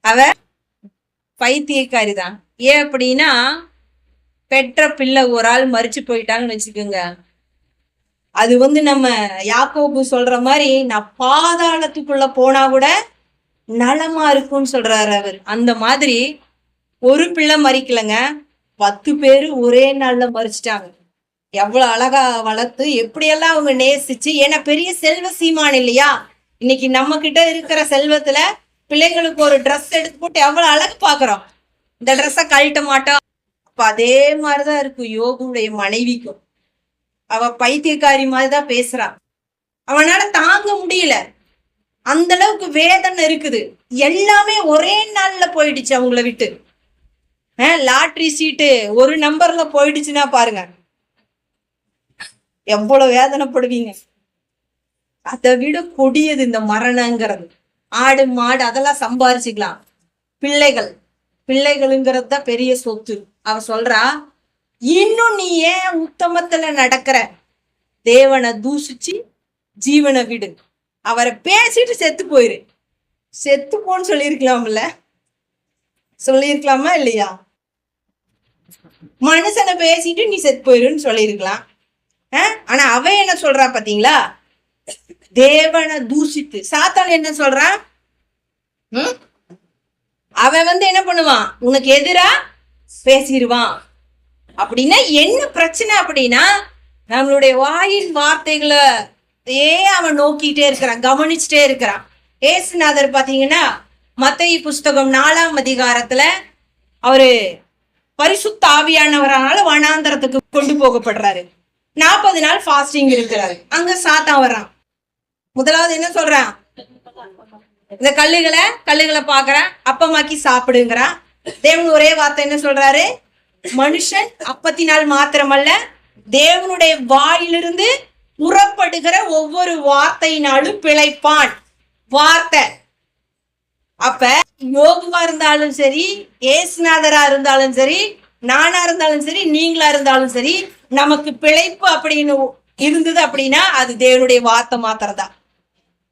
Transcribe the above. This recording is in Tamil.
அவ பைத்தியக்காரிதான். ஏன் அப்படின்னா, பெற்ற பிள்ளை ஒரு ஆள் மறிச்சு போயிட்டாங்கன்னு வச்சுக்கோங்க, அது நம்ம யாக்கோபு சொல்ற மாதிரி நான் பாதாளத்துக்குள்ள போனா கூட நலமா இருக்கும்னு சொல்றாரு அவர். அந்த மாதிரி ஒரு பிள்ளை மறிக்கலங்க, 10 பேரு ஒரே நாள்ல மறிச்சிட்டாங்க. எவ்வளவு அழகா வளர்த்து எப்படியெல்லாம் அவங்க நேசிச்சு. ஏன்னா பெரிய செல்வ சீமான் இல்லையா? இன்னைக்கு நம்ம கிட்ட இருக்கிற செல்வத்துல பிள்ளைங்களுக்கு ஒரு ட்ரெஸ் எடுத்து போட்டு எவ்வளவு அழகு பாக்குறோம். இந்த ட்ரெஸ்ஸை கழட்ட மாட்டோம். அப்ப அதே மாதிரிதான் இருக்கும் யோகுடைய மனைவிக்கும். அவ பைத்தியக்காரி மாதிரிதான் பேசுறான். அவனால தாங்க முடியல, அந்த அளவுக்கு வேதனை இருக்குது. எல்லாமே ஒரே நாள்ல போயிடுச்சு அவங்கள விட்டு. லாட்ரி சீட்டு ஒரு நம்பர்ல போயிடுச்சுன்னா பாருங்க எவ்வளவு வேதனைப்படுவீங்க. அதை விட கொடியது இந்த மரணங்கிறது. ஆடு மாடு அதெல்லாம் சம்பாரிச்சுக்கலாம், பிள்ளைகளுங்கிறது தான் பெரிய சொத்து. அவ சொல்றா, இன்னும் நீ ஏன் உத்தமத்துல நடக்கிற? தேவனை தூஷிச்சு ஜீவனை விடு. அவரை பேசிட்டு செத்து போயிரு. செத்து போன்னு சொல்லியிருக்கலாமா இல்லையா? மனுஷனை பேசிட்டு நீ செத்து போயிருன்னு சொல்லியிருக்கலாம். ஆனா அவ என்ன சொல்றா பாத்தீங்களா? தேவனை தூஷித்து. சாத்தான் என்ன சொல்றான்? அவன் என்ன பண்ணுவான்? உனக்கு எதிரா பேசிடுவான். அப்படின்னா என்ன பிரச்சனை அப்படின்னா, நம்மளுடைய வாயின் வார்த்தைகளை அவன் நோக்கிட்டே இருக்கிறான், கவனிச்சுட்டே இருக்கிறான். ஏசுநாதர் பாத்தீங்கன்னா மத்தேயு புஸ்தகம் 4ஆம் அதிகாரத்துல அவரு பரிசுத்த ஆவியானவரானால வனாந்தரத்துக்கு கொண்டு போகப்படுறாரு. 40 நாள் ஃபாஸ்டிங் இருக்கிறாரு. அங்க சாத்தான் வர்றான். முதலாவது என்ன சொல்றான்? இந்த கல்லுகளை பாக்குறான், அப்பமாக்கி சாப்பிடுங்கிறான். தேவன் ஒரே வார்த்தை என்ன சொல்றாரு? மனுஷன் அப்பத்தினால் மாத்திரமல்ல, தேவனுடைய வாயிலிருந்து புறப்படுகிற ஒவ்வொரு வார்த்தையினாலும் பிழைப்பான். வார்த்தை. அப்ப யோகுவா இருந்தாலும் சரி, ஏசுநாதரா இருந்தாலும் சரி, நானா இருந்தாலும் சரி, நீங்களா இருந்தாலும் சரி, நமக்கு பிழைப்பு அப்படின்னு இருந்தது அப்படின்னா அது தேவனுடைய வார்த்தை மாத்திரதான்.